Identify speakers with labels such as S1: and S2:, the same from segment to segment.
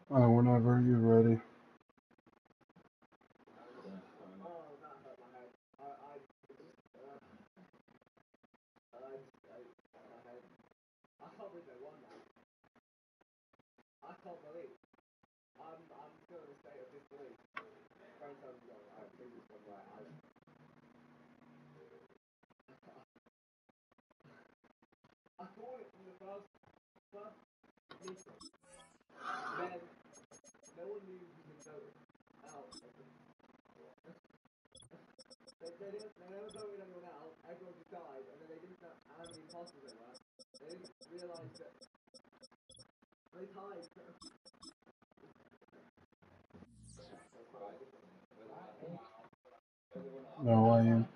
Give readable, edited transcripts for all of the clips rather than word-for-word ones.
S1: Whenever you're ready. No, I am.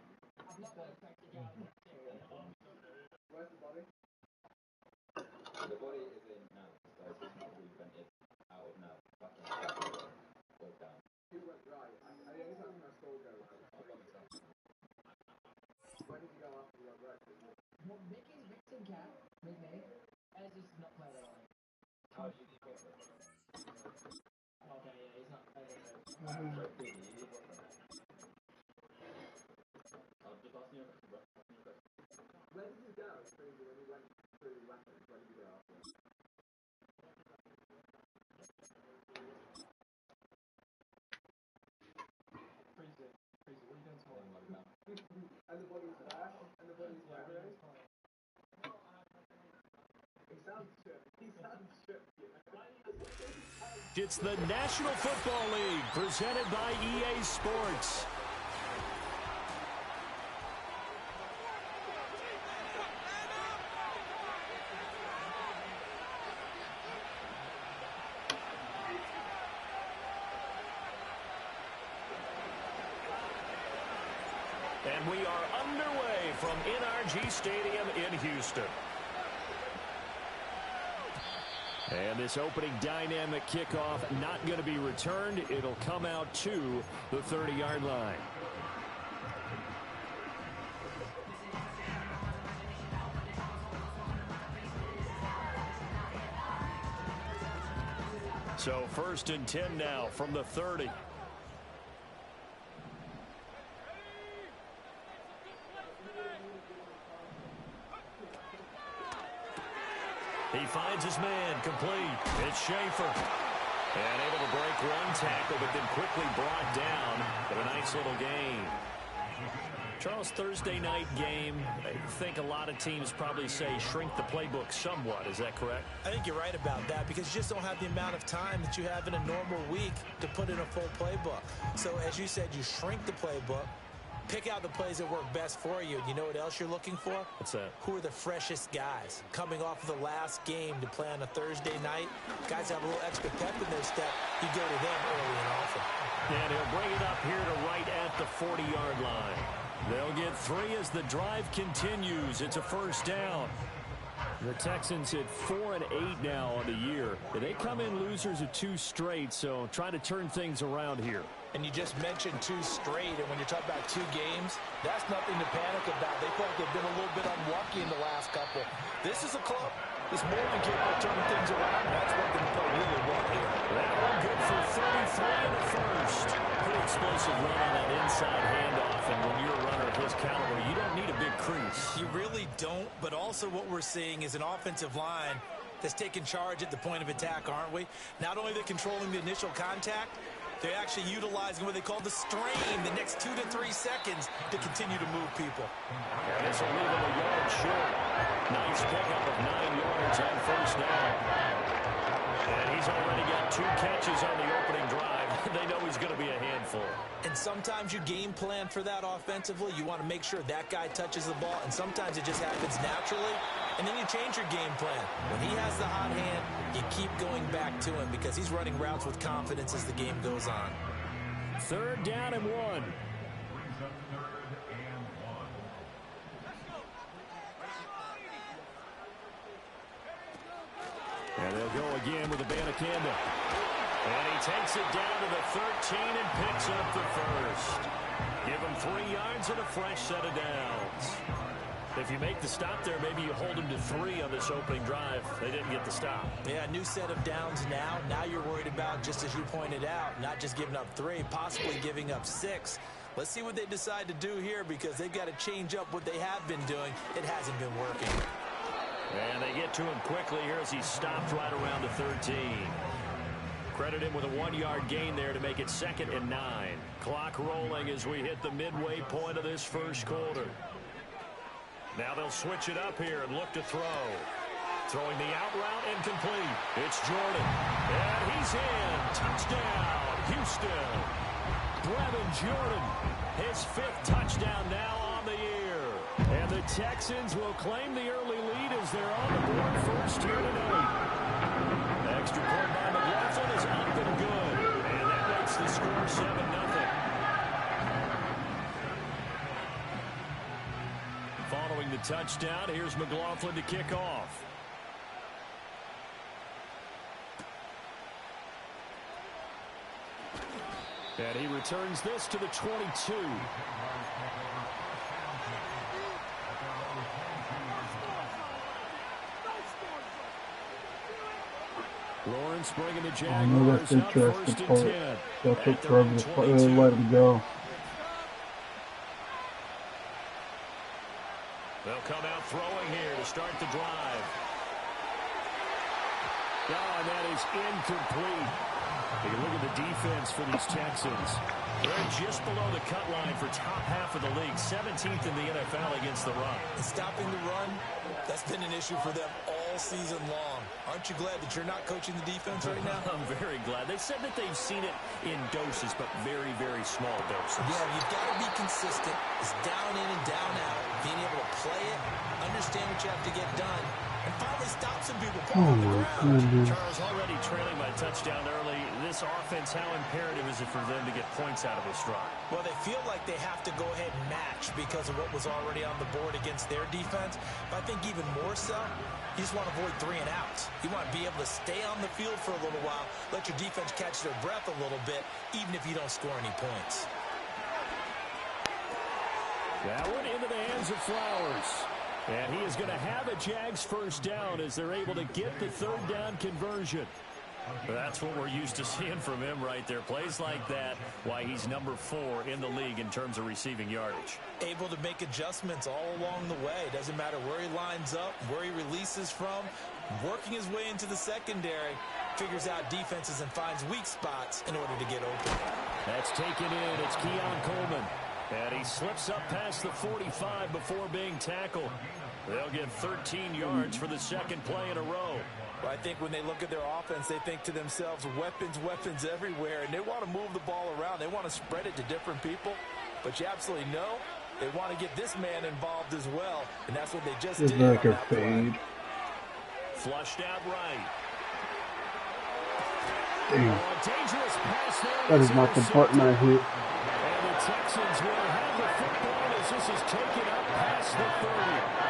S2: It's the National Football League presented by EA Sports. And we are underway from NRG Stadium in Houston. And this opening dynamic kickoff not going to be returned. It'll come out to the 30-yard line. So 1st and 10 now from the 30. He finds his man, complete. It's Schaefer. And able to break one tackle, but then quickly brought down with a nice little gain. Charles, Thursday night game, I think a lot of teams probably say shrink the playbook somewhat. Is that correct?
S3: I think you're right about that because you just don't have the amount of time that you have in a normal week to put in a full playbook. So as you said, you shrink the playbook. Pick out the plays that work best for you. You know what else you're looking for?
S2: What's that?
S3: Who are the freshest guys? Coming off of the last game to play on a Thursday night, guys have a little extra pep in their step. You go to them early and often.
S2: And he'll bring it up here to right at the 40-yard line. They'll get 3 as the drive continues. It's a first down. The Texans at 4-8 now on the year. They come in losers of 2 straight, so try to turn things around here.
S3: And you just mentioned 2 straight, and when you talk about 2 games, that's nothing to panic about. They feel like they've been a little bit unlucky in the last couple. This is a club. This morning kid will turn things around, and that's what they really want here.
S2: That one good for 33 in the first. Pretty explosive run on that inside handoff, and when you're a runner of his caliber, you don't need a big crease.
S3: You really don't, but also what we're seeing is an offensive line that's taking charge at the point of attack, aren't we? Not only are they controlling the initial contact, they're actually utilizing what they call the strain the next 2 to 3 seconds to continue to move people.
S2: And it's a little a yard short. Nice pickup of 9 yards on first down. And he's already got 2 catches on the opening drive. They know he's going to be a handful.
S3: And sometimes you game plan for that offensively. You want to make sure that guy touches the ball, and sometimes it just happens naturally. And then you change your game plan. When he has the hot hand, you keep going back to him because he's running routes with confidence as the game goes on.
S2: 3rd down and 1. And they'll go again with Abanikanda. And he takes it down to the 13 and picks up the first. Give him 3 yards and a fresh set of downs. If you make the stop there, maybe you hold them to 3 on this opening drive. They didn't get the stop.
S3: Yeah, new set of downs now. Now you're worried about, just as you pointed out, not just giving up 3, possibly giving up 6. Let's see what they decide to do here, because they've got to change up what they have been doing. It hasn't been working.
S2: And they get to him quickly here as he stopped right around the 13. Credit him with a 1-yard gain there to make it 2nd and 9. Clock rolling as we hit the midway point of this first quarter. Now they'll switch it up here and look to throw. Throwing the out route incomplete. It's Jordan. And he's in. Touchdown, Houston. Brevin Jordan, his 5th touchdown now on the year. And the Texans will claim the early lead as they're on the board first here tonight. Extra point by McLaughlin is up and good. And that makes the score 7-0. Following the touchdown, here's McLaughlin to kick off. And he returns this to the 22. Lawrence bringing the Jaguars
S1: I know that's
S2: up
S1: interesting
S2: 1st and
S1: part.
S2: 10.
S1: That took forever to let him go.
S2: They'll come out throwing here to start the drive. Oh, and that is incomplete. You look at the defense for these Texans. They're just below the cut line for top half of the league, 17th in the NFL against the run.
S3: And stopping the run, that's been an issue for them all season long. Aren't you glad that you're not coaching the defense right now?
S2: I'm very glad. They said that they've seen it in doses, but very, very small doses.
S3: Yeah, you've got to be consistent. It's down in and down out. Being able to play it, understand what you have to get done, and finally stop some people on the ground.
S2: Charles, already trailing by touchdown early. This offense, how imperative is it for them to get points out of this drive?
S3: Well, they feel like they have to go ahead and match because of what was already on the board against their defense. But I think even more so, you just want to avoid 3 and outs. You want to be able to stay on the field for a little while, let your defense catch their breath a little bit, even if you don't score any points.
S2: That one into the hands of Flowers. And he is going to have a Jags first down as they're able to get the 3rd down conversion. That's what we're used to seeing from him right there. Plays like that, why he's number 4 in the league in terms of receiving yardage.
S3: Able to make adjustments all along the way. Doesn't matter where he lines up, where he releases from. Working his way into the secondary, figures out defenses and finds weak spots in order to get open.
S2: That's taken in. It's Keon Coleman. And he slips up past the 45 before being tackled. They'll get 13 yards for the 2nd play in a row.
S3: Well, I think when they look at their offense, they think to themselves, weapons, weapons everywhere, and they want to move the ball around. They want to spread it to different people, but you absolutely know they want to get this man involved as well, and that's what they just did.
S1: Like a fade.
S2: Flushed out right.
S1: Damn.
S2: Oh, dangerous pass there.
S1: That is not the button I hit.
S2: And the Texans will have the football as this is taken up past the 30.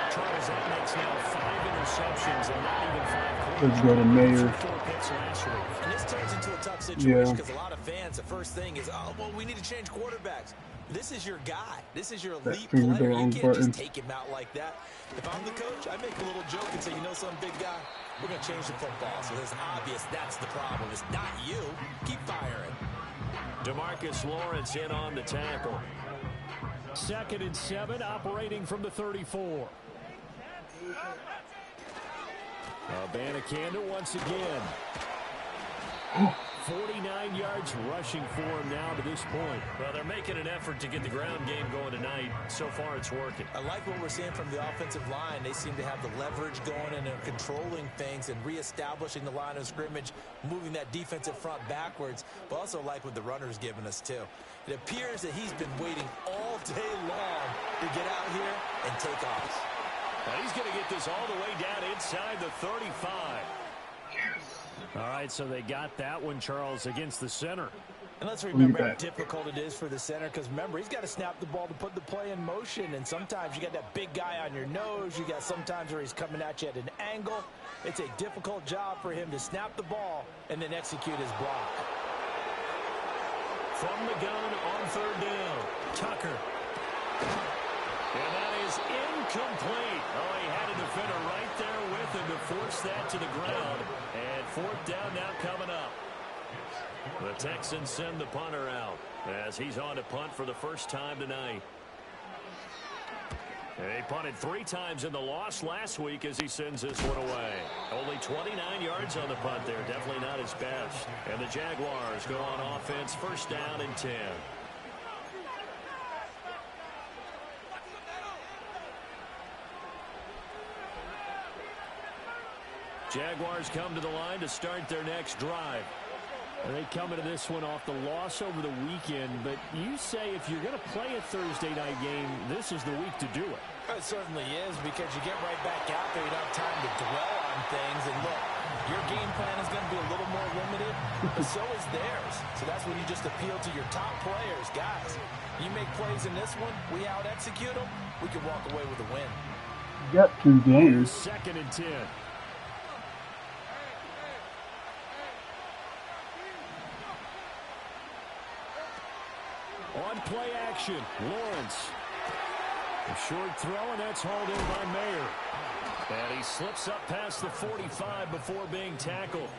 S2: Charles, that makes now 5 interceptions and not even 5 quarters.
S1: Let's go to Mayor.
S2: 4 picks last week.
S3: And this turns into a tough situation because a lot of fans, the first thing is, oh, well, we need to change quarterbacks. This is your guy. This is your elite player. You can't just take him out like that. If I'm the coach, I make a little joke and say, you know something, big guy? We're going to change the football. So it's obvious that's the problem. It's not you. Keep firing.
S2: DeMarcus Lawrence in on the tackle. 2nd and 7, operating from the 34. Abanikanda once again. 49 yards rushing for him now to this point. Well, they're making an effort to get the ground game going tonight. So far, it's working.
S3: I like what we're seeing from the offensive line. They seem to have the leverage going and are controlling things and reestablishing the line of scrimmage, moving that defensive front backwards, but also like what the runner's giving us, too. It appears that he's been waiting all day long to get out here and take off.
S2: Now he's going to get this all the way down inside the 35. All right, so they got that one, Charles, against the center.
S3: And let's remember how difficult it is for the center because, remember, he's got to snap the ball to put the play in motion. And sometimes you got that big guy on your nose. You got sometimes where he's coming at you at an angle. It's a difficult job for him to snap the ball and then execute his block.
S2: From the gun on 3rd down, Tucker. And that is incomplete. Oh, he had a defender right there with him to force that to the ground. And fourth down now coming up. The Texans send the punter out as he's on to punt for the first time tonight. He punted 3 times in the loss last week as he sends this one away. Only 29 yards on the punt there. Definitely not his best. And the Jaguars go on offense, first down and 10. Jaguars come to the line to start their next drive. And they come into this one off the loss over the weekend, but you say if you're going to play a Thursday night game, this is the week to do it.
S3: It certainly is, because you get right back out there. You don't have time to dwell on things. And look, your game plan is going to be a little more limited, but so is theirs. So that's when you just appeal to your top players. Guys, you make plays in this one, we out-execute them, we can walk away with a win.
S1: You got 2 games.
S2: Second and 10. On play action, Lawrence. A short throw, and that's hauled in by Mayer. And he slips up past the 45 before being tackled.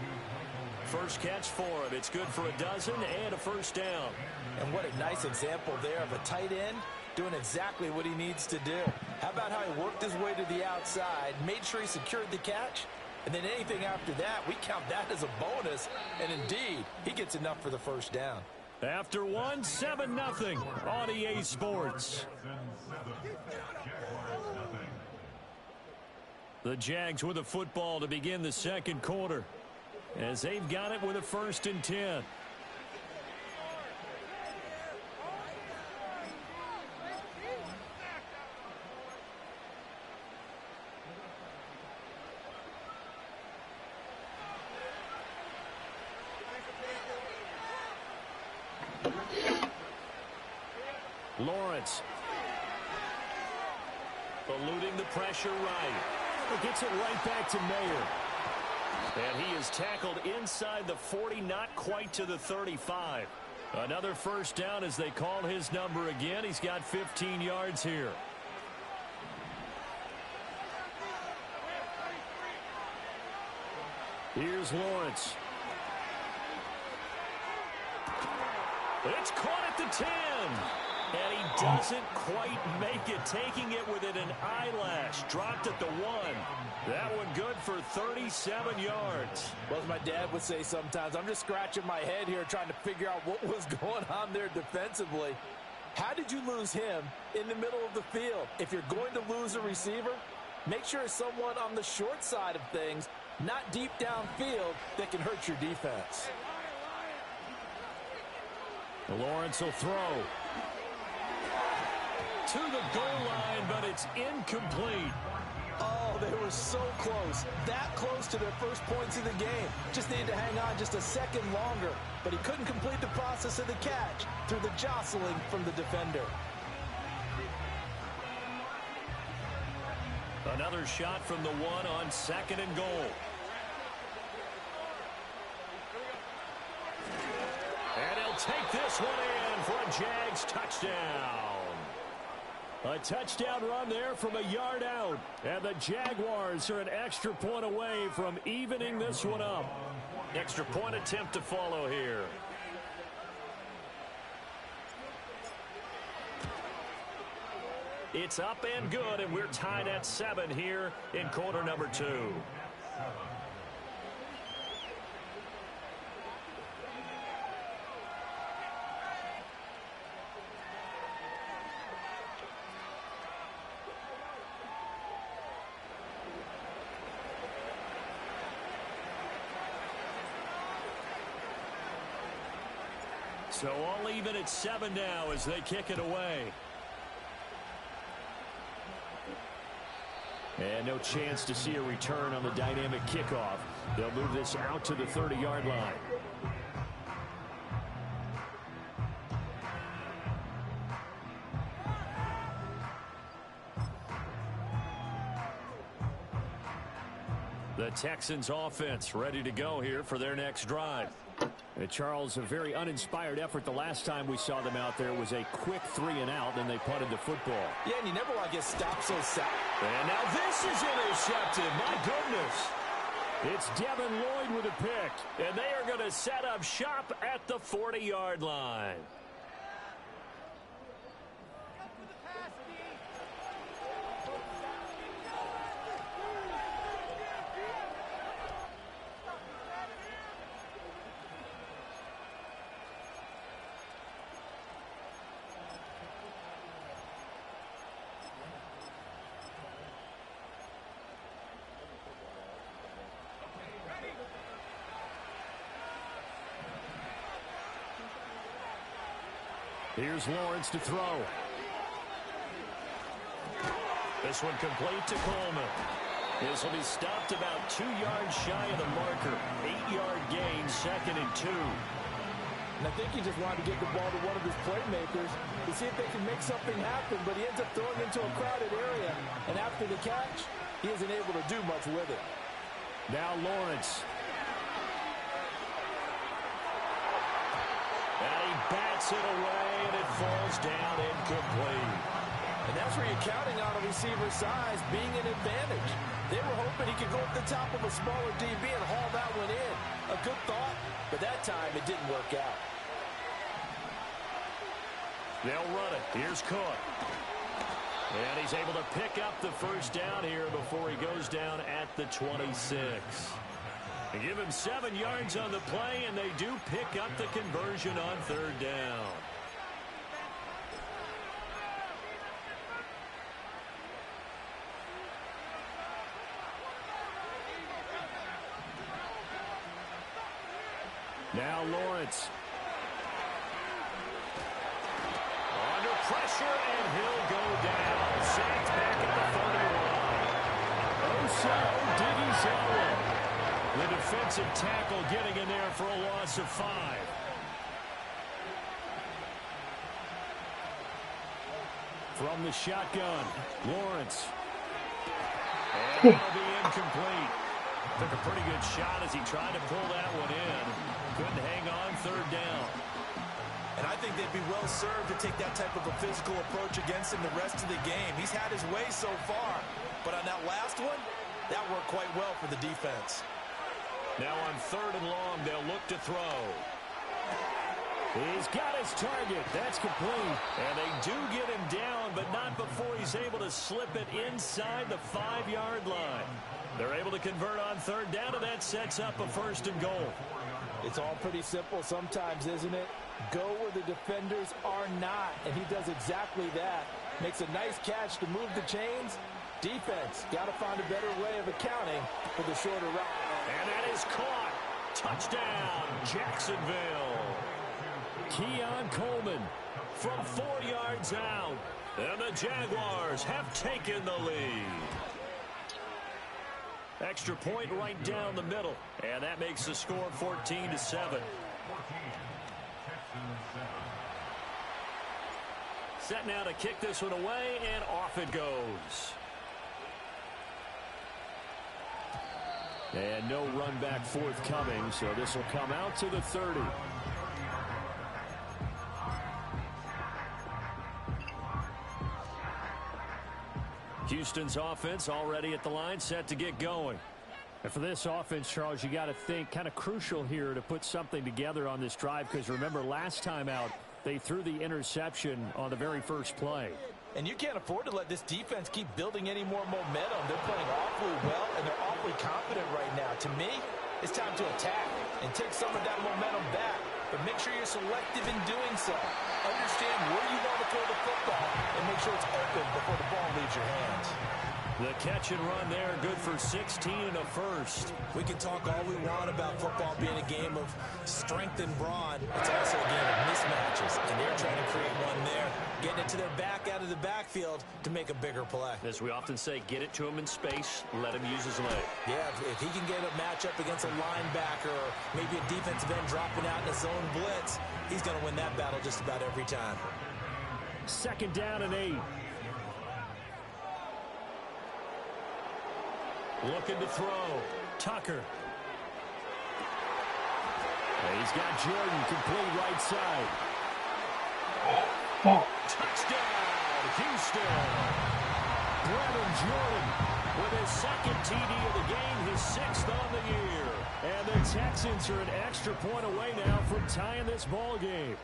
S2: First catch for him. It's good for a dozen and a first down.
S3: And what a nice example there of a tight end doing exactly what he needs to do. How about how he worked his way to the outside, made sure he secured the catch, and then anything after that, we count that as a bonus. And indeed, he gets enough for the first down.
S2: After 7-0 on EA Sports. The Jags with a football to begin the second quarter, as they've got it with a first and 10. Lawrence eluding the pressure right. It gets it right back to Mayer. And he is tackled inside the 40, not quite to the 35. Another first down as they call his number again. He's got 15 yards here. Here's Lawrence. It's caught at the 10. And he doesn't quite make it, taking it within an eyelash. Dropped at the 1. That one good for 37 yards.
S3: Well, as my dad would say sometimes, I'm just scratching my head here trying to figure out what was going on there defensively. How did you lose him in the middle of the field? If you're going to lose a receiver, make sure it's someone on the short side of things, not deep downfield, that can hurt your defense.
S2: Lawrence will throw to the goal line, but it's incomplete.
S3: Oh, they were so close. That close to their first points of the game. Just needed to hang on just a second longer. But he couldn't complete the process of the catch through the jostling from the defender.
S2: Another shot from the 1 on second and goal. And he'll take this one in for a Jags touchdown. A touchdown run there from a yard out. And the Jaguars are an extra point away from evening this one up. Extra point attempt to follow here. It's up and good, and we're tied at 7 here in quarter number 2. So all even at 7 now as they kick it away. And no chance to see a return on the dynamic kickoff. They'll move this out to the 30-yard line. The Texans offense ready to go here for their next drive. Charles, a very uninspired effort the last time we saw them out there was a quick 3-and-out, and they punted the football.
S3: Yeah, and you never want to get stopped so sad.
S2: And now this is intercepted. My goodness. It's Devin Lloyd with a pick, and they are going to set up shop at the 40-yard line. Here's Lawrence to throw. This one complete to Coleman. This will be stopped about 2 yards shy of the marker. 8-yard gain, 2nd and 2.
S3: And I think he just wanted to get the ball to one of his playmakers to see if they can make something happen, but he ends up throwing into a crowded area. And after the catch, he isn't able to do much with it.
S2: Now Lawrence. And he bats it away, and it falls down incomplete.
S3: And that's where you're counting on a receiver's size being an advantage. They were hoping he could go at the top of a smaller DB and haul that one in. A good thought, but that time it didn't work out.
S2: They'll run it. Here's Cook. And he's able to pick up the first down here before he goes down at the 26. They give him 7 yards on the play, and they do pick up the conversion on 3rd down. Now Lawrence. Under pressure, and he'll go down. Sacked back at the 31. Osa Odighizuwa. The defensive tackle getting in there for a loss of 5. From the shotgun, Lawrence. And that'll be incomplete. Took a pretty good shot as he tried to pull that one in. Couldn't hang on 3rd down.
S3: And I think they'd be well served to take that type of a physical approach against him the rest of the game. He's had his way so far. But on that last one, that worked quite well for the defense.
S2: Now on 3rd and long, they'll look to throw. He's got his target. That's complete. And they do get him down, but not before he's able to slip it inside the 5-yard line. They're able to convert on 3rd down, and that sets up a 1st and goal.
S3: It's all pretty simple sometimes, isn't it? Go where the defenders are not, and he does exactly that. Makes a nice catch to move the chains. Defense, got to find a better way of accounting for the shorter route.
S2: And that is caught. Touchdown, Jacksonville. Keon Coleman from 4 yards out. And the Jaguars have taken the lead. Extra point right down the middle. And that makes the score 14-7. Set now to kick this one away, and off it goes. And no run back forthcoming, so this will come out to the 30. Houston's offense already at the line, set to get going. And for this offense, Charles, you got to think kind of crucial here to put something together on this drive, because remember last time out, they threw the interception on the very first play.
S3: And you can't afford to let this defense keep building any more momentum. They're playing awfully well, and they're awfully confident right now. To me, it's time to attack and take some of that momentum back. But make sure you're selective in doing so. Understand where you want to throw the football and make sure it's open before the ball leaves your hands.
S2: The catch and run there, good for 16 and a first.
S3: We can talk all we want about football being a game of strength and brawn. It's also a game of mismatches, and they're trying to create one there, getting it to their back out of the backfield to make a bigger play.
S2: As we often say, get it to him in space, let him use his leg.
S3: Yeah, if he can get a matchup against a linebacker or maybe a defensive end dropping out in a zone blitz, he's going to win that battle just about every time.
S2: 2nd down and 8. Looking to throw. Tucker. And he's got Jordan complete right side.
S1: Oh.
S2: Touchdown, Houston. Brevin Jordan with his second TD of the game, his 6th on the year. And the Texans are an extra point away now from tying this ball game.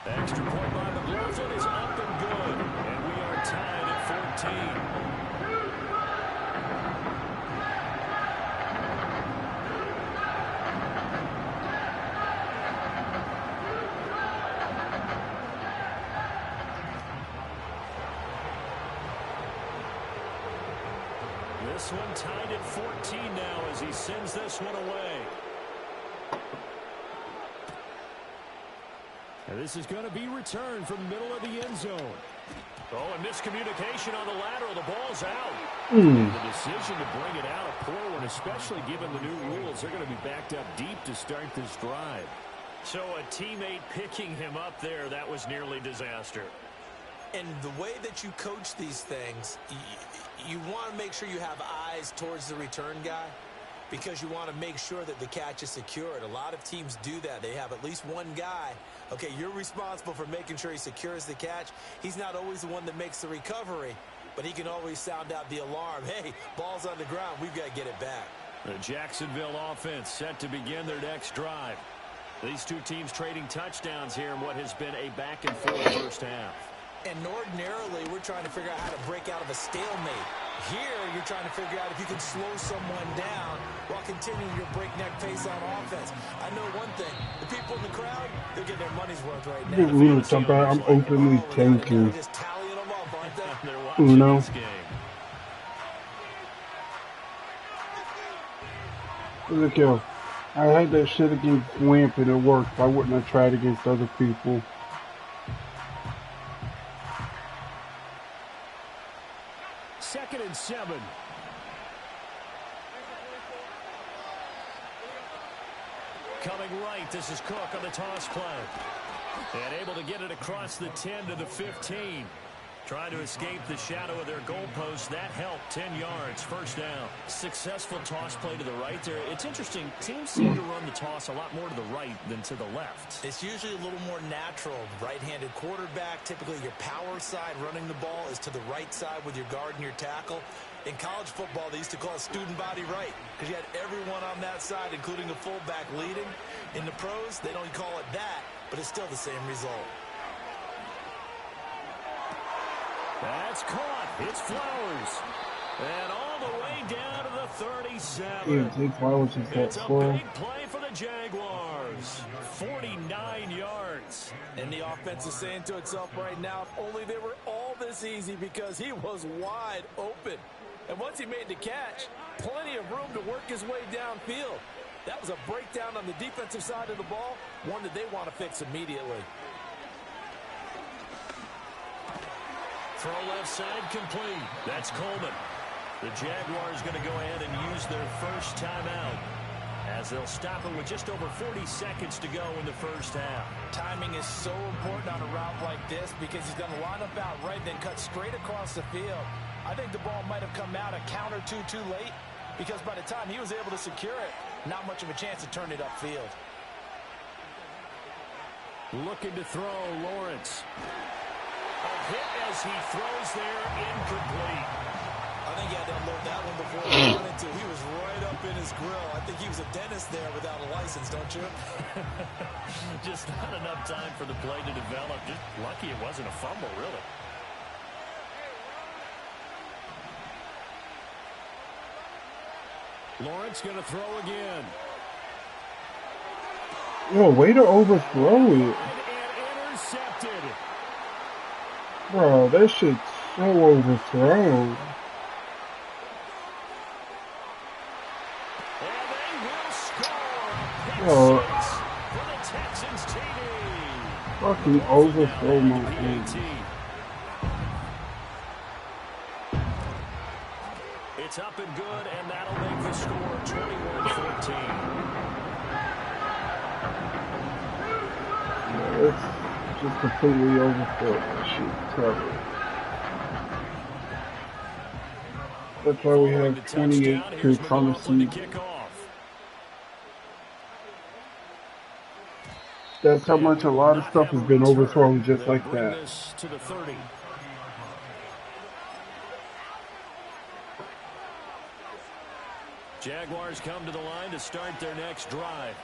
S2: Extra point by McLaughlin is up and good. And we are tied at 14. This one tied at 14 now as he sends this one away. And this is going to be returned from the middle of the end zone. Oh, and miscommunication on the lateral. The ball's out. And the decision to bring it out, a poor one, especially given the new rules. They're going to be backed up deep to start this drive. So a teammate picking him up there, that was nearly disaster.
S3: And the way that you coach these things, you want to make sure you have eyes towards the return guy because you want to make sure that the catch is secured. A lot of teams do that. They have at least one guy. Okay, you're responsible for making sure he secures the catch. He's not always the one that makes the recovery, but he can always sound out the alarm. Hey, ball's on the ground. We've got to get it back.
S2: The Jacksonville offense set to begin their next drive. These two teams trading touchdowns here in what has been a back-and-forth first half.
S3: And ordinarily, we're trying to figure out how to break out of a stalemate. Here, you're trying to figure out if you can slow someone down while continuing your breakneck pace on offense. I know one thing. The people in the crowd, they're getting their money's worth right now.
S1: I'm openly tanking.
S3: They're just tallying them up, aren't they?
S2: They're watching this game.
S1: Look, yo, I had that shit against Wimp and it worked. Why wouldn't I try it against other people?
S2: Second and 7. Coming right, this is Cook on the toss play. And able to get it across the 10 to the 15. Trying to escape the shadow of their goalpost. That helped. 10 yards, first down. Successful toss play to the right there. It's interesting. Teams seem to run the toss a lot more to the right than to the left.
S3: It's usually a little more natural. Right-handed quarterback, typically your power side running the ball is to the right side with your guard and your tackle. In college football, they used to call it student body right because you had everyone on that side, including a fullback leading. In the pros, they don't call it that, but it's still the same result.
S2: That's caught. It's Flowers. And all the way down to the 37.
S1: It's
S2: a big play for the Jaguars. 49 yards.
S3: And the offense is saying to itself right now, if only they were all this easy because he was wide open. And once he made the catch, plenty of room to work his way downfield. That was a breakdown on the defensive side of the ball, one that they want to fix immediately.
S2: Throw left side complete. That's Coleman. The Jaguars going to go ahead and use their first timeout as they'll stop it with just over 40 seconds to go in the first half.
S3: Timing is so important on a route like this because he's going to line up out right, then cut straight across the field. I think the ball might have come out a count or two too late because by the time he was able to secure it, not much of a chance to turn it upfield.
S2: Looking to throw, Lawrence. A hit as he throws there, incomplete.
S3: I think he had to unload that one before he went into. He was right up in his grill. I think he was a dentist there without a license, don't you?
S2: Just not enough time for the play to develop. Just lucky it wasn't a fumble, really. Lawrence going to throw again.
S1: Yo, way to overthrow it.
S2: And intercepted.
S1: Bro, that shit's so overthrown.
S2: And they will score.
S1: Yo,
S2: For the Texans TD.
S1: fucking overthrow my aim.
S2: It's up and good, and that'll make the score 21-14.
S1: It's just completely overfilled. That shit covered. That's why we have 28 to promising. That's how much a lot of
S2: Not
S1: stuff
S2: have
S1: has
S2: a
S1: been overthrown
S2: return.
S1: just
S2: They'll
S1: like
S2: bring
S1: that.
S2: this to the 30. Jaguars come to the line to start their next drive.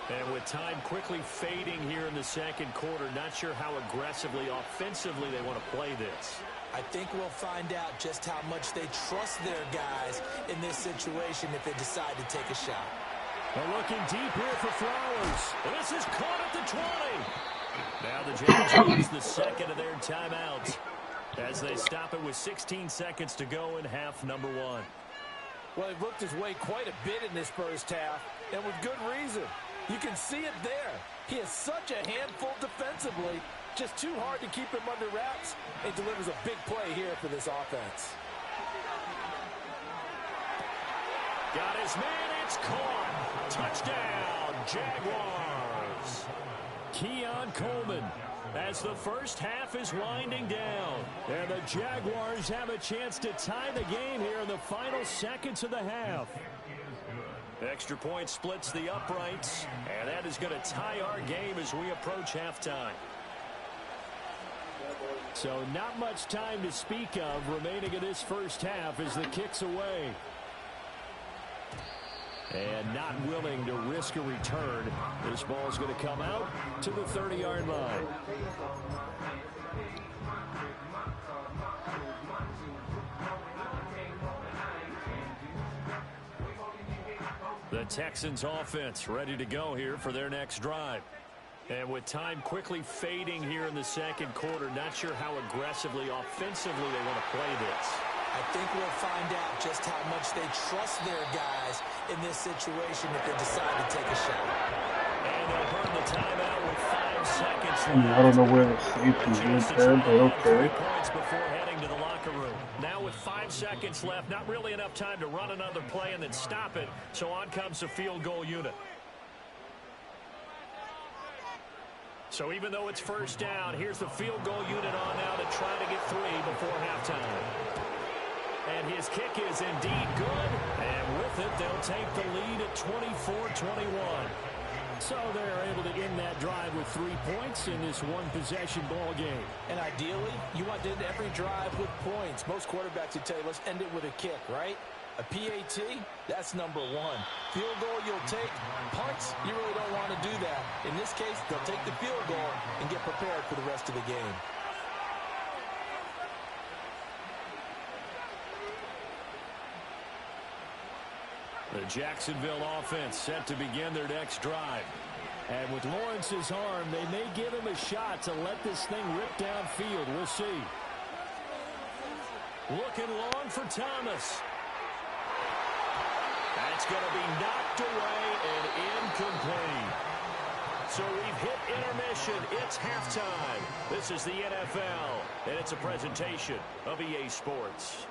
S2: And with time quickly fading here in the second quarter, not sure how aggressively, offensively they want to play this.
S3: I think we'll find out just how much they trust their guys in this situation if they decide to take a shot.
S2: They're looking deep here for Flowers. This is caught at the 20. Now the Jags use the second of their timeouts as they stop it with 16 seconds to go in half number one.
S3: Well, he worked his way quite a bit in this first half, and with good reason. You can see it there. He is such a handful defensively. Just too hard to keep him under wraps, and delivers a big play here for this offense.
S2: Got his man. It's caught. Touchdown, Jaguars. Keon Coleman as the first half is winding down. And the Jaguars have a chance to tie the game here in the final seconds of the half. Extra point splits the uprights, and that is going to tie our game as we approach halftime. So not much time to speak of remaining in this first half as the kick's away. And not willing to risk a return. This ball's going to come out to the 30-yard line. The Texans offense ready to go here for their next drive. And with time quickly fading here in the second quarter, not sure how aggressively, offensively they want to play this.
S3: I think we'll find out just how much they trust their guys in this situation if they decide to take a shot.
S2: And they'll burn the timeout with 5 seconds left.
S1: I don't know where the safety went there, but okay.
S2: Points before heading to the locker room. Now with 5 seconds left, not really enough time to run another play and then stop it. So on comes the field goal unit. So even though it's first down, here's the field goal unit on now to try to get 3 before halftime. And his kick is indeed good. And with it, they'll take the lead at 24-21. So they're able to end that drive with 3 points in this one-possession ball game.
S3: And ideally, you want to end every drive with points. Most quarterbacks would tell you, let's end it with a kick, right? A PAT, that's number 1. Field goal you'll take. Punts, you really don't want to do that. In this case, they'll take the field goal and get prepared for the rest of the game.
S2: The Jacksonville offense set to begin their next drive. And with Lawrence's arm, they may give him a shot to let this thing rip downfield. We'll see. Looking long for Thomas. That's going to be knocked away and incomplete. So we've hit intermission. It's halftime. This is the NFL, and it's a presentation of EA Sports.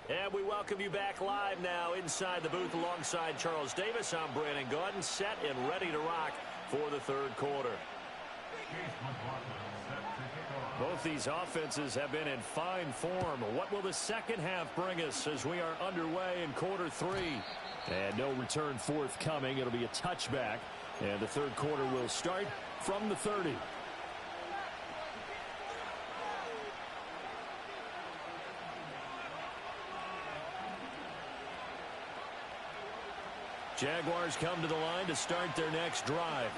S2: And we welcome you back live now inside the booth alongside Charles Davis. I'm Brandon Gordon, set and ready to rock for the third quarter. Both these offenses have been in fine form. What will the second half bring us as we are underway in quarter 3? And no return forthcoming. It'll be a touchback. And the third quarter will start from the 30. Jaguars come to the line to start their next drive.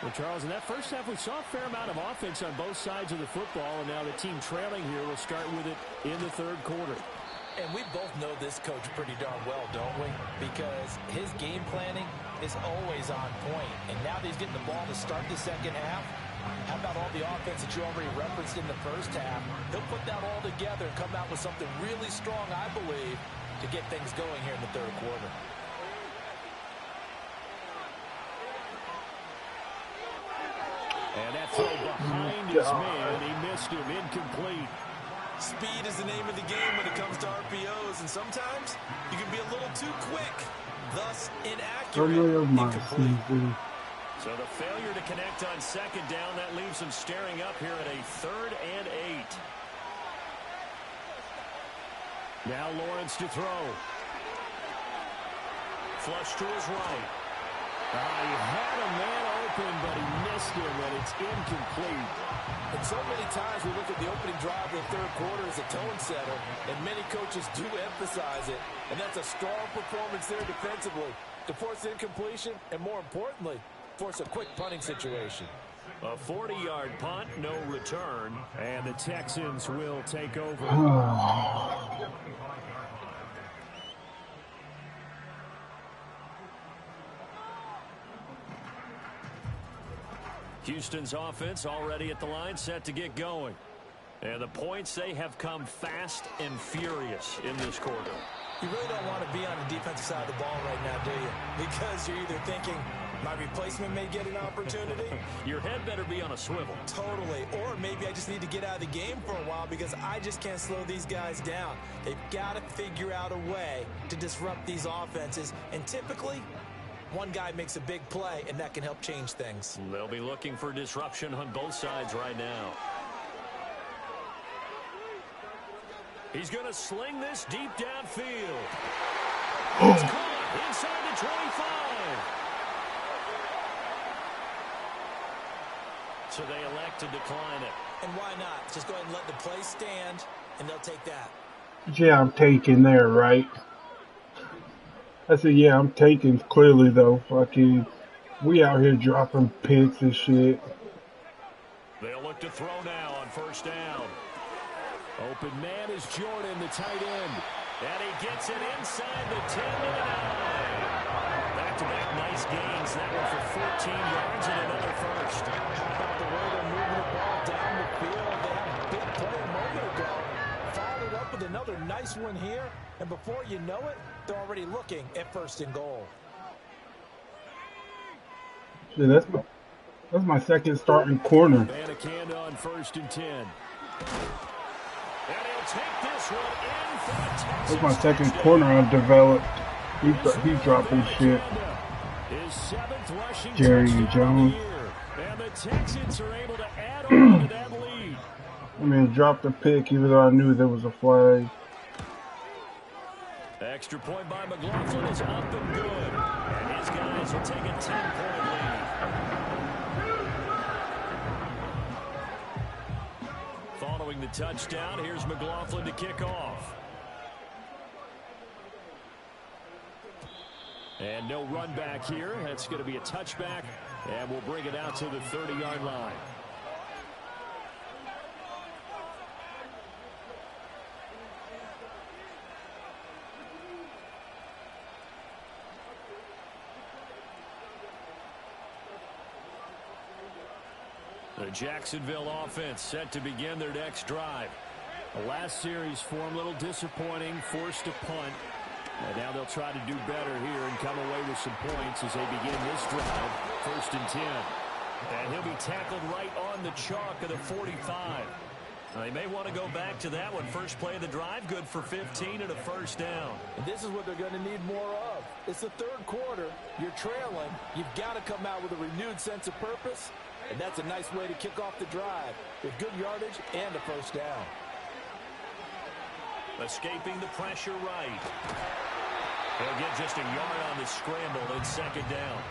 S2: Well, Charles, in that first half, we saw a fair amount of offense on both sides of the football, and now the team trailing here will start with it in the third quarter.
S3: And we both know this coach pretty darn well, don't we? Because his game planning is always on point. And now that he's getting the ball to start the second half, how about all the offense that you already referenced in the first half? He'll put that all together and come out with something really strong, I believe, to get things going here in the third quarter.
S2: And that throw behind his man, he missed him, incomplete.
S3: Speed is the name of the game when it comes to RPOs, and sometimes you can be a little too quick, thus inaccurate, incomplete.
S2: So the failure to connect on second down, that leaves them staring up here at a 3rd and 8. Now Lawrence to throw. Flush to his right. He had a man open, but he missed him, and it's incomplete.
S3: And so many times we look at the opening drive of the third quarter as a tone setter, and many coaches do emphasize it. And that's a strong performance there defensively to force incompletion and, more importantly, force a quick punting situation.
S2: A 40-yard punt, no return, and the Texans will take over. Houston's offense already at the line, set to get going. And the points, they have come fast and furious in this quarter.
S3: You really don't want to be on the defensive side of the ball right now, do you? Because you're either thinking, my replacement may get an opportunity.
S2: Your head better be on a swivel.
S3: Totally. Or maybe I just need to get out of the game for a while because I just can't slow these guys down. They've got to figure out a way to disrupt these offenses. And typically, one guy makes a big play, and that can help change things.
S2: They'll be looking for disruption on both sides right now. He's going to sling this deep downfield. It's caught inside the 25. So they elect to decline it.
S3: And why not? Just go ahead and let the play stand, and they'll take that.
S1: Yeah, I'm taking there, right? I said, yeah, I'm taking clearly, though. Fucking, we out here dropping picks and shit.
S2: They'll look to throw now on first down. Open man is Jordan, the tight end. And he gets it inside the 10 to the 9. Back-to-back nice gains. That one for 14 yards and another first.
S3: About the way they're moving the ball down the field. They had a big play a moment ago. Followed up with another nice one here. And before you know it, they're already looking at first and goal.
S1: Yeah, that's my second starting corner.
S2: And a can on first and 10. And he'll take this one in for the Texans.
S1: That's my second corner I've developed. He dropping shit.
S2: His 7th rushing
S1: Jerry
S2: touchdown
S1: Jones.
S2: of the year. And the Texans are able to add on to that lead.
S1: I mean, dropped the pick even though I knew there was a flag.
S2: Extra point by McLaughlin is up and good. And his guys will take a 10-point lead. Following the touchdown, here's McLaughlin to kick off. And no run back here. That's going to be a touchback. And we'll bring it out to the 30-yard line. The Jacksonville offense set to begin their next drive. The last series form a little disappointing, forced a punt. And now they'll try to do better here and come away with some points as they begin this drive, first and 10. And he'll be tackled right on the chalk of the 45. Now, they may want to go back to that one. First play of the drive, good for 15 and a first down.
S3: And this is what they're going to need more of. It's the third quarter. You're trailing. You've got to come out with a renewed sense of purpose. And that's a nice way to kick off the drive with good yardage and a first down.
S2: Escaping the pressure right. He'll get just a yard on the scramble and second down.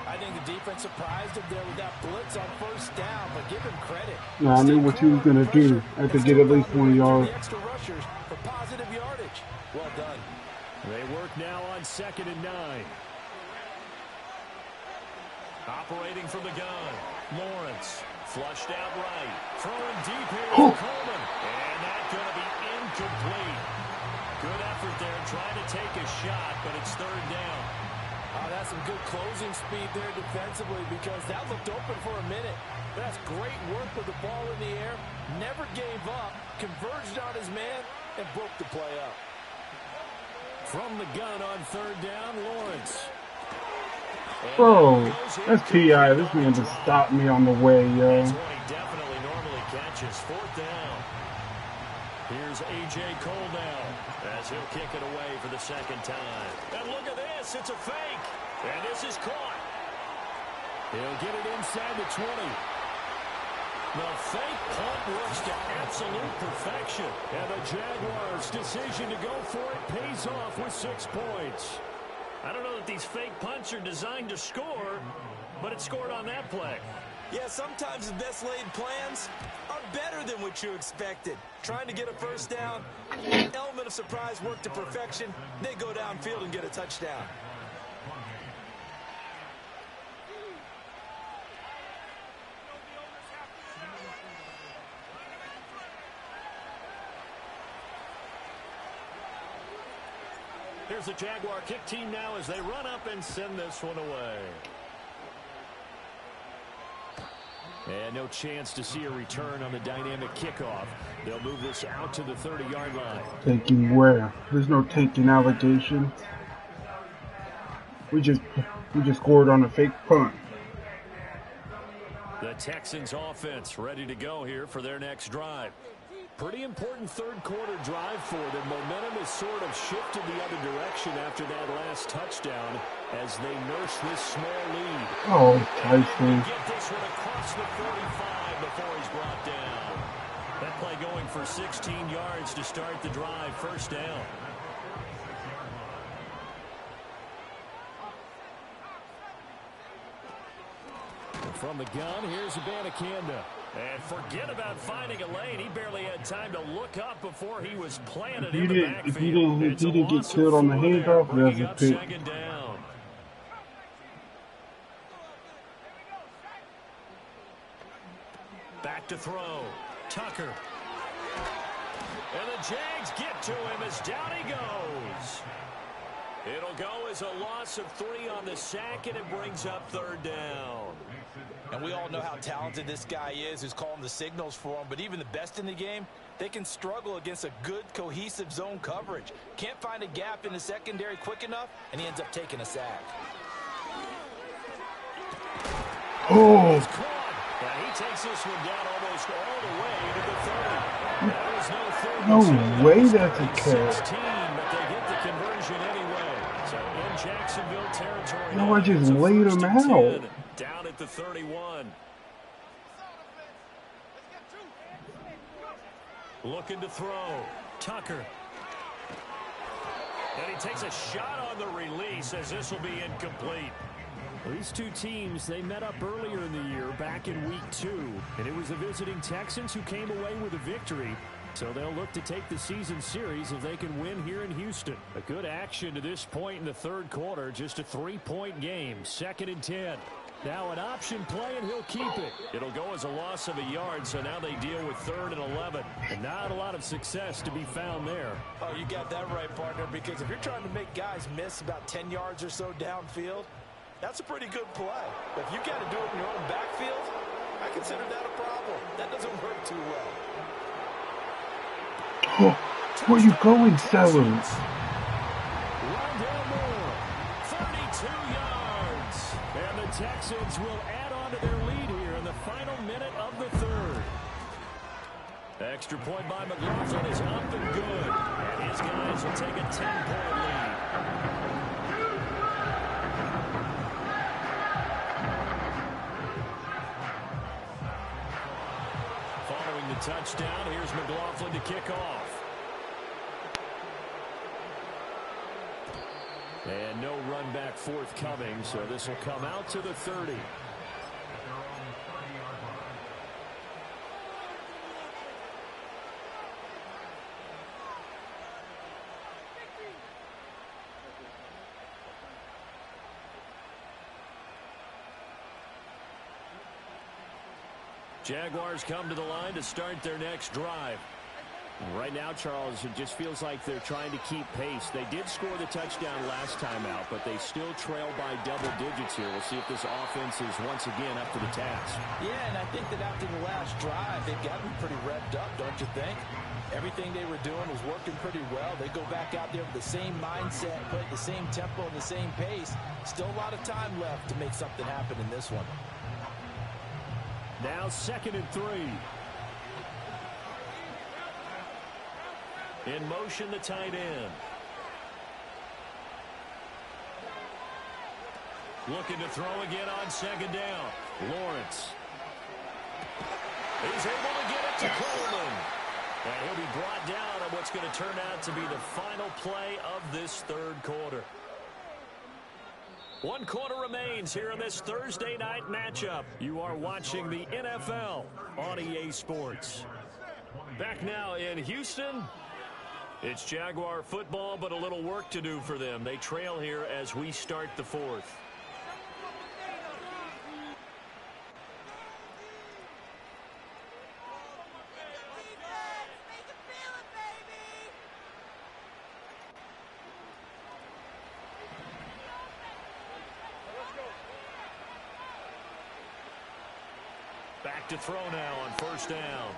S3: I think the defense surprised him there with that blitz on first down, but give him credit.
S1: No, I knew what he was going to do. I had to get at least 1 yard.
S3: Extra rushers for positive yardage. Well done.
S2: They work now on 2nd and 9. Operating from the gun. Lawrence flushed out right. Throwing deep here to Coleman. And that's going to be incomplete. Good effort there trying to take a shot, but it's third down.
S3: That's some good closing speed there defensively because that looked open for a minute. That's great work with the ball in the air. Never gave up. Converged on his man and broke the play up.
S2: From the gun on third down, Lawrence.
S1: Bro, that's P.I. This man just stopped me on the way, yo.
S2: That's what he definitely normally catches. Fourth down. Here's A.J. Cole now as he'll kick it away for the second time. And look at this. It's a fake. And this is caught. He'll get it inside the 20. The fake punt works to absolute perfection. And the Jaguars' decision to go for it pays off with 6 points. I don't know that these fake punts are designed to score, but it scored on that play.
S3: Yeah, sometimes the best laid plans are better than what you expected. Trying to get a first down, element of surprise worked to perfection. They go downfield and get a touchdown.
S2: Here's the Jaguar kick team now as they run up and send this one away. And no chance to see a return on the dynamic kickoff. They'll move this out to the 30-yard line.
S1: Taking where? There's no taking allegations. We just scored on a fake punt.
S2: The Texans offense ready to go here for their next drive. Pretty important third quarter drive for them. Momentum has sort of shifted the other direction after that last touchdown as they nurse this small lead.
S1: Oh, Tyson.
S2: Get this one across the 45 before he's brought down. That play going for 16 yards to start the drive. First down. From the gun, here's Abanikanda. And forget about finding a lane. He barely had time to look up before he was planted in the backfield.
S1: If he didn't get killed on the handoff, there's a pick.
S2: Second down. Back to throw. Tucker. And the Jags get to him as down he goes. It'll go as a loss of 3 on the sack, and it brings up third down.
S3: And we all know how talented this guy is who's calling the signals for him. But even the best in the game, they can struggle against a good, cohesive zone coverage. Can't find a gap in the secondary quick enough, and he ends up taking a sack.
S1: Oh!
S2: Yeah, he takes this one down almost all the way to the 30. That was no third.
S1: No way that's a catch.
S2: 16, but they get the conversion anyway. So in Jacksonville territory.
S1: No, I just laid him out.
S2: Down at the 31. Looking to throw. Tucker. And he takes a shot on the release as this will be incomplete. These two teams, they met up earlier in the year back in week 2. And it was the visiting Texans who came away with a victory. So they'll look to take the season series if they can win here in Houston. A good action to this point in the third quarter. Just a 3-point game. 2nd and 10. Now an option play, and he'll keep it. It'll go as a loss of a yard, so now they deal with 3rd and 11. And not a lot of success to be found there.
S3: Oh, you got that right, partner, because if you're trying to make guys miss about 10 yards or so downfield, that's a pretty good play. But if you got to do it in your own backfield, I consider that a problem. That doesn't work too well.
S1: Oh, where you going, Sellers?
S2: 32 yards. And the Texans will add on to their lead here in the final minute of the third. Extra point by McLaughlin is up and good. And his guys will take a 10-point lead. Following the touchdown, here's McLaughlin to kick off. And no run back forthcoming, so this will come out to the 30. Jaguars come to the line to start their next drive. Right now, Charles, it just feels like they're trying to keep pace. They did score the touchdown last time out, but they still trail by double digits here. We'll see if this offense is once again up to the task.
S3: Yeah, and I think that after the last drive, they've got to be pretty revved up, don't you think? Everything they were doing was working pretty well. They go back out there with the same mindset, put the same tempo and the same pace. Still a lot of time left to make something happen in this one.
S2: Now 2nd and 3. In motion, the tight end. Looking to throw again on 2nd down. Lawrence. is able to get it to Coleman. And he'll be brought down on what's going to turn out to be the final play of this third quarter. 1 quarter remains here in this Thursday night matchup. You are watching the NFL on EA Sports. Back now in Houston, it's Jaguar football, but a little work to do for them. They trail here as we start the fourth. Back to throw now on first down.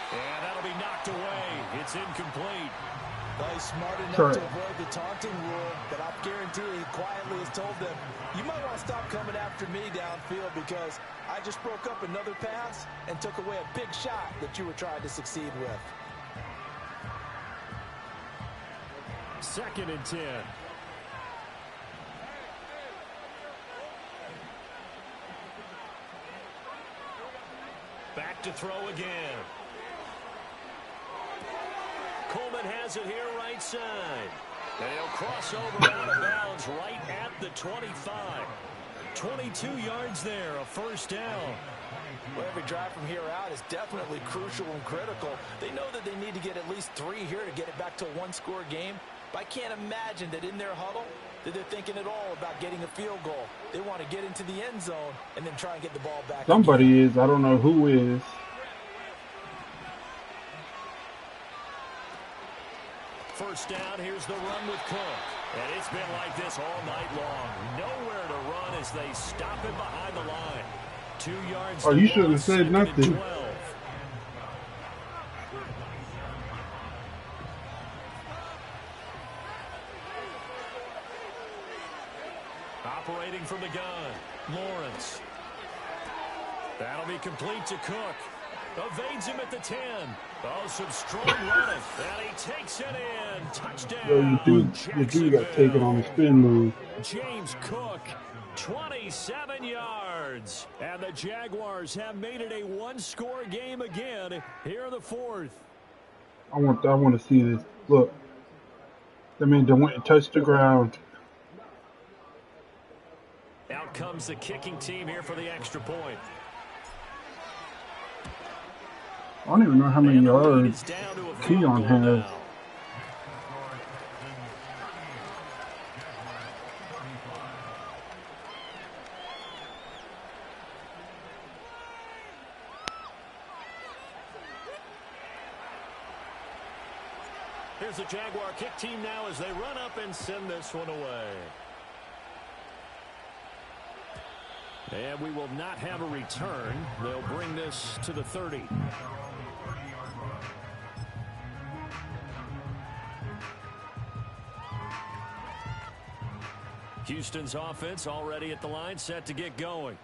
S2: And that'll be knocked away. It's incomplete.
S3: Well, he's smart enough to avoid the taunting rule, but I guarantee he quietly has told them, you might want to stop coming after me downfield because I just broke up another pass and took away a big shot that you were trying to succeed with.
S2: 2nd and 10. Back to throw again. Coleman has it here right side. And he'll cross over out of bounds right at the 25. 22 yards there, a first down.
S3: Well, every drive from here out is definitely crucial and critical. They know that they need to get at least 3 here to get it back to a one-score game. But I can't imagine that in their huddle that they're thinking at all about getting a field goal. They want to get into the end zone and then try and get the ball back.
S1: Somebody is. I don't know who is.
S2: First down, here's the run with Cook. And it's been like this all night long. Nowhere to run as they stop him behind the line. 2 yards.
S1: Oh, you should have said nothing.
S2: Operating from the gun, Lawrence. That'll be complete to Cook. Evades him at the 10. Oh, some strong running. And he takes it in. Touchdown.
S1: Yo, you do got taken on the spin move.
S2: James Cook, 27 yards. And the Jaguars have made it a one-score game again here in the fourth.
S1: I want to see this. Look. That means they went and touched the ground.
S2: Out comes the kicking team here for the extra point.
S1: I don't even know how many yards Keon has.
S2: Here's the Jaguar kick team now as they run up and send this one away. And we will not have a return. They'll bring this to the 30. Houston's offense already at the line, set to get going.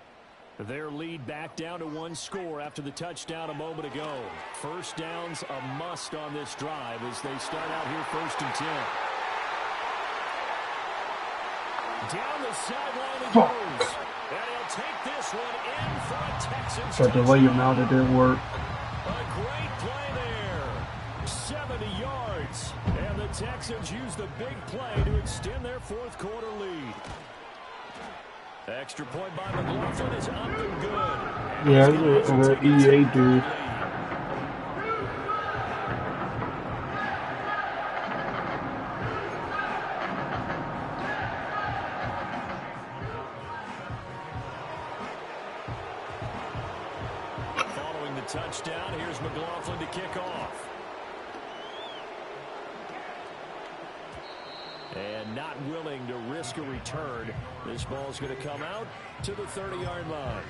S2: Their lead back down to 1 score after the touchdown a moment ago. First down's a must on this drive as they start out here 1st and 10. Down the sideline it goes. And he'll take this one in for a Texans
S1: Tried to lay him out, it didn't work.
S2: A great play there. 70 yards. And the Texans use the big play to extend their 4th quarter lead. Extra point by McLaughlin is up and good.
S1: Yeah, he's an EA dude.
S2: Following the touchdown, here's McLaughlin to kick off. And not willing to risk a return. This ball's going to come out to the 30-yard line.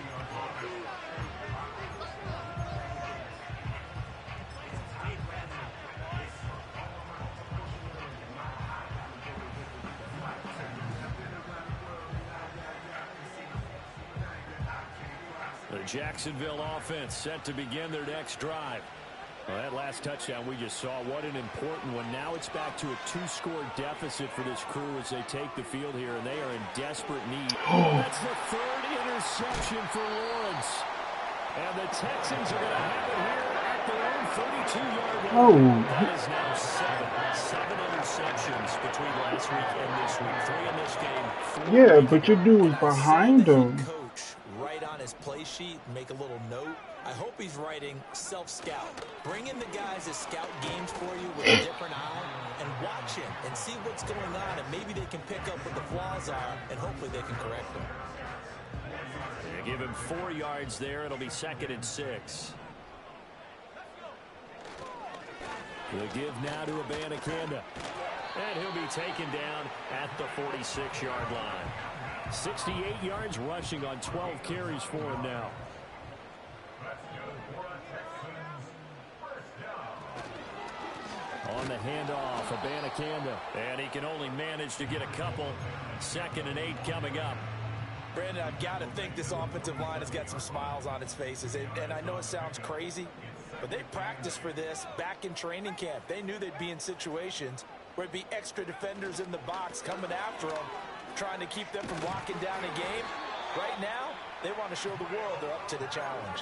S2: The Jacksonville offense set to begin their next drive. Well, that last touchdown we just saw, what an important one. Now it's back to a 2-score deficit for this crew as they take the field here, and they are in desperate need. That's the 3rd interception for Lawrence. And the Texans are going to have it here at their own 32-yard line.
S1: Oh.
S2: That is now seven interceptions between last week and this week. 3 in this game.
S1: Yeah, but your dude was behind him.
S3: Coach, write on his play sheet, make a little note. I hope he's writing self-scout. Bring in the guys that scout games for you with a different eye and watch him and see what's going on, and maybe they can pick up what the flaws are, and hopefully they can correct them.
S2: They give him 4 yards there. It'll be 2nd and 6. The give now to Abanikanda. And he'll be taken down at the 46-yard line. 68 yards rushing on 12 carries for him now. On the handoff, Abanikanda. And he can only manage to get a couple. 2nd and 8 coming up.
S3: Brandon, I've got to think this offensive line has got some smiles on its faces. And I know it sounds crazy, but they practiced for this back in training camp. They knew they'd be in situations where it'd be extra defenders in the box coming after them, trying to keep them from locking down a game. Right now, they want to show the world they're up to the challenge.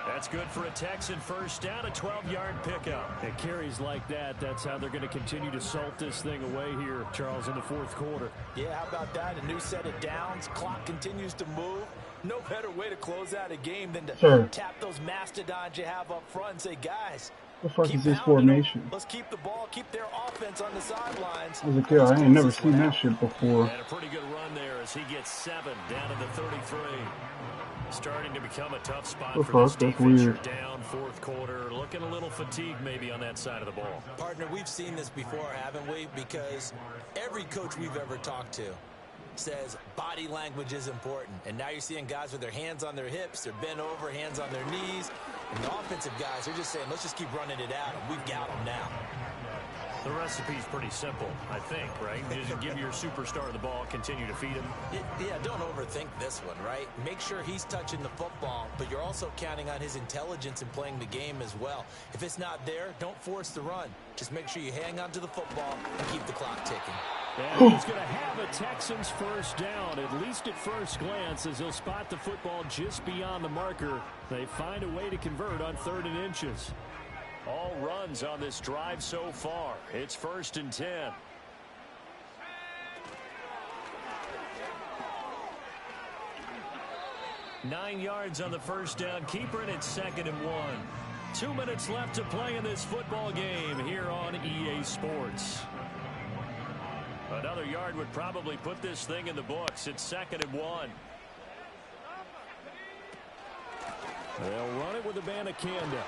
S2: That's good for a Texan first down, a 12-yard pickup. At carries like that, that's how they're going to continue to salt this thing away here, Charles, in the 4th quarter.
S3: Yeah, how about that? A new set of downs. Clock continues to move. No better way to close out a game than to tap those mastodons you have up front and say, guys,
S1: what the fuck is this formation?
S3: Let's keep the ball, keep their offense on the sidelines.
S1: As a kid, I ain't never seen that shit before.
S2: And a pretty good run there as he gets 7 down to the 33. Starting to become a tough spot for this defense. You're down 4th quarter. Looking a little fatigued maybe on that side of the ball.
S3: Partner, we've seen this before, haven't we? Because every coach we've ever talked to says body language is important. And now you're seeing guys with their hands on their hips, they're bent over, hands on their knees. And the offensive guys, they're just saying, let's just keep running it out, and we've got them now.
S2: The recipe's pretty simple, I think, right? Just give your superstar the ball, continue to feed him.
S3: Yeah, don't overthink this one, right? Make sure he's touching the football, but you're also counting on his intelligence in playing the game as well. If it's not there, don't force the run. Just make sure you hang on to the football and keep the clock ticking.
S2: And he's going to have a Texans first down, at least at first glance, as he'll spot the football just beyond the marker. They find a way to convert on 3rd and inches. All runs on this drive so far. It's 1st and 10. Nine yards on the first down. Keeper it at 2nd and 1. 2 minutes left to play in this football game here on EA Sports. Another yard would probably put this thing in the books. It's 2nd and 1. They'll run it with Abanikanda.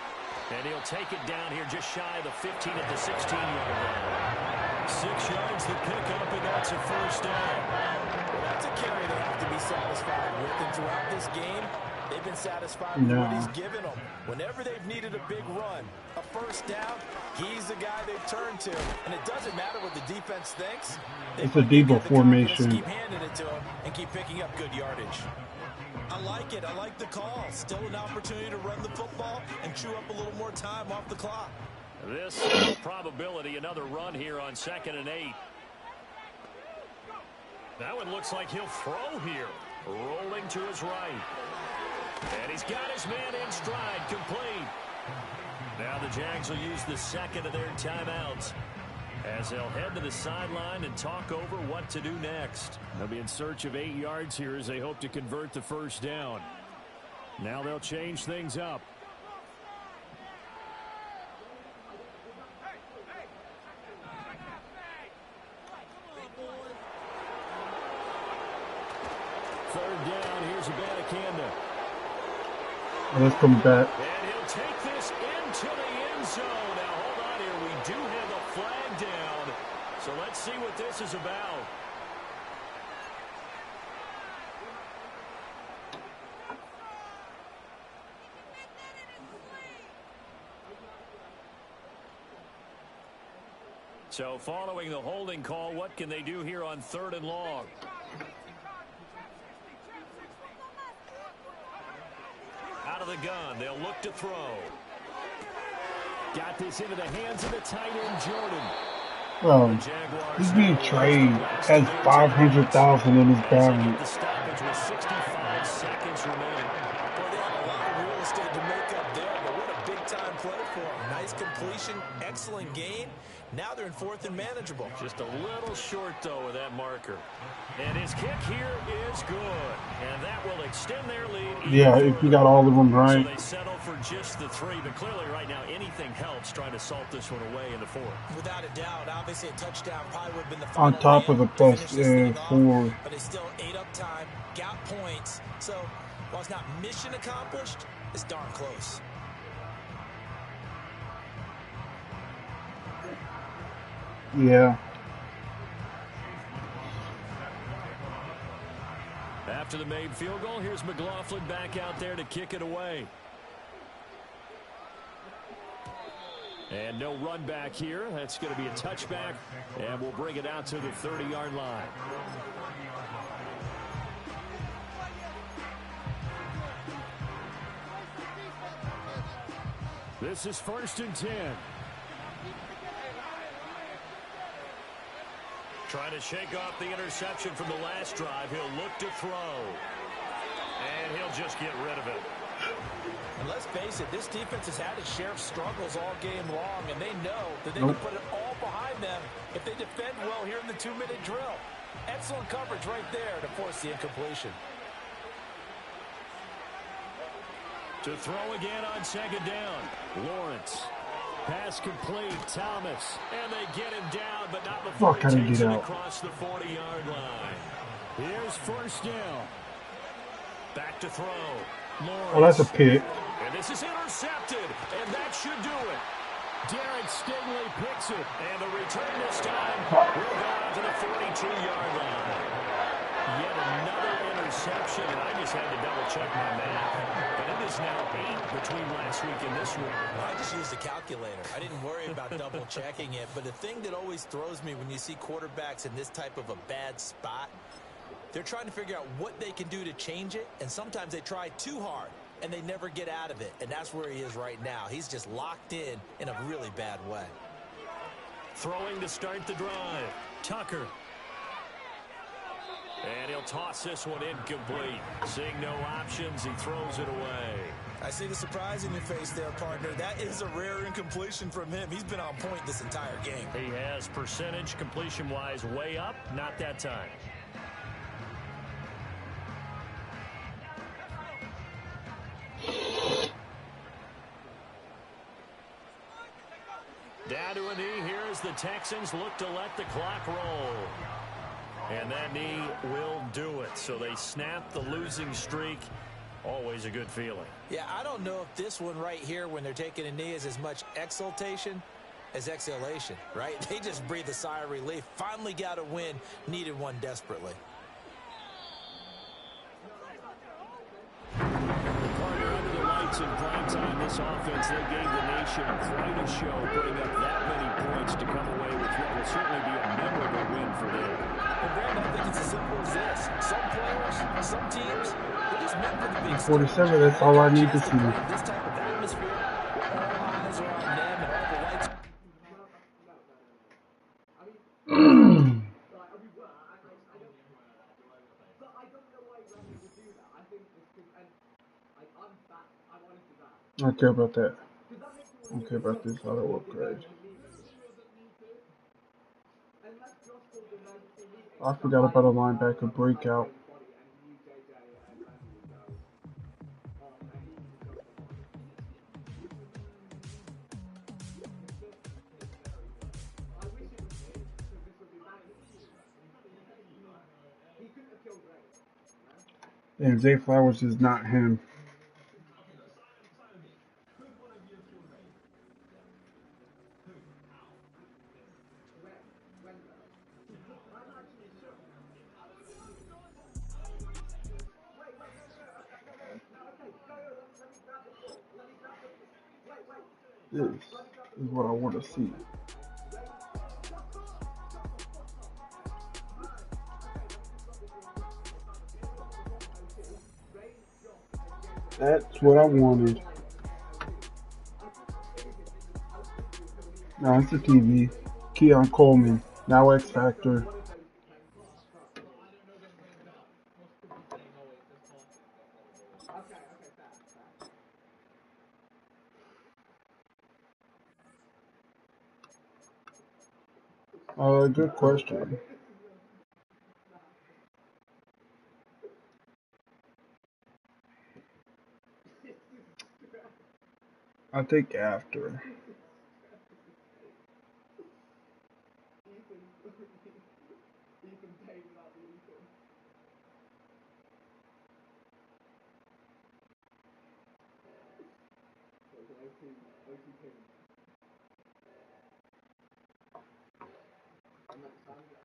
S2: And he'll take it down here just shy of the 15 at the 16-yard line. 6 yards to pick up, and that's a first down.
S3: Well, that's a carry they have to be satisfied with. And throughout this game, they've been satisfied with what he's given them. Whenever they've needed a big run, a first down, he's the guy they've turned to. And it doesn't matter what the defense thinks.
S1: It's a Debo formation.
S3: Keep handing it to him and keep picking up good yardage. I like it. I like the call. Still an opportunity to run the football and chew up a little more time off the clock.
S2: This probability, another run here on 2nd and 8. That one looks like he'll throw here. Rolling to his right. And he's got his man in stride, complete. Now the Jags will use the 2nd of their timeouts as they'll head to the sideline and talk over what to do next. They'll be in search of 8 yards here as they hope to convert the first down. Now they'll change things up. Third down, here's Abanikanda.
S1: Let's come back.
S2: And he'll take this into the end zone. Now, hold on here. We do have a flag down. So let's see what this is about. So following the holding call, what can they do here on 3rd and long? Out of the gun, they'll look to throw. Got this into the hands of the tight end, Jordan.
S1: He's being traded, has $500,000 in his balance.
S2: The stoppage with 65 seconds remaining.
S3: Well, they have a lot of real estate to make up there, but what a big-time play for him. Nice completion, excellent gain. Now they're in 4th and manageable.
S2: Just a little short, though, of that marker. And his kick here is good. And that will extend their lead.
S1: Yeah, if you got all of them right.
S2: So they settle for just the 3. But clearly right now, anything helps trying to salt this one away in the 4th.
S3: Without a doubt, obviously a touchdown probably would have been the final
S1: On top of the plus 4.
S3: But they still ate up time, got points. So while it's not mission accomplished, it's darn close.
S1: Yeah.
S2: After the made field goal, here's McLaughlin back out there to kick it away. And no run back here. That's going to be a touchback, and we'll bring it out to the 30-yard line. This is 1st and 10. Trying to shake off the interception from the last drive. He'll look to throw. And he'll just get rid of it.
S3: And let's face it, this defense has had its share of struggles all game long, and they know that they can put it all behind them if they defend well here in the 2-minute drill. Excellent coverage right there to force the incompletion.
S2: To throw again on 2nd down. Lawrence. Pass complete. Thomas. And they get him down, but not before he takes it across the 40-yard line. Here's 1st down. Back to throw. Lawrence.
S1: Oh, that's a pick.
S2: And this is intercepted, and that should do it. Derek Stingley picks it, and the return this time will go out to the 42-yard line. Yet another interception, and I just had to double-check my math. But it is now 8 between last week and this week.
S3: I just used a calculator. I didn't worry about double-checking it. But the thing that always throws me when you see quarterbacks in this type of a bad spot, they're trying to figure out what they can do to change it, and sometimes they try too hard, and they never get out of it. And that's where he is right now. He's just locked in a really bad way.
S2: Throwing to start the drive. Tucker. And he'll toss this one incomplete. Seeing no options, he throws it away.
S3: I see the surprise in your face there, partner. That is a rare incompletion from him. He's been on point this entire game.
S2: He has percentage completion-wise way up. Not that time. Down to a knee here as the Texans look to let the clock roll. And that knee will do it. So they snap the losing streak. Always a good feeling.
S3: Yeah, I don't know if this one right here when they're taking a knee is as much exultation as exhalation, right? They just breathe a sigh of relief. Finally got a win. Needed one desperately.
S2: Partner, under the lights in prime time, this offense, they gave the nation quite a show, putting up that many points to come away with what will certainly be a memorable win for them.
S3: And Brandon, I think it's as simple as this. Some players, some teams, they're just meant for the big
S1: 47, that's all I need to see.
S3: This type of atmosphere, all eyes are on them and all the lights.
S1: I don't care about that. I don't care about this auto upgrade. I forgot about a linebacker breakout. And Zay Flowers is not him. This is what I want to see. That's what I wanted. Now it's the TV. Keon Coleman, now X Factor. Good question. I think after.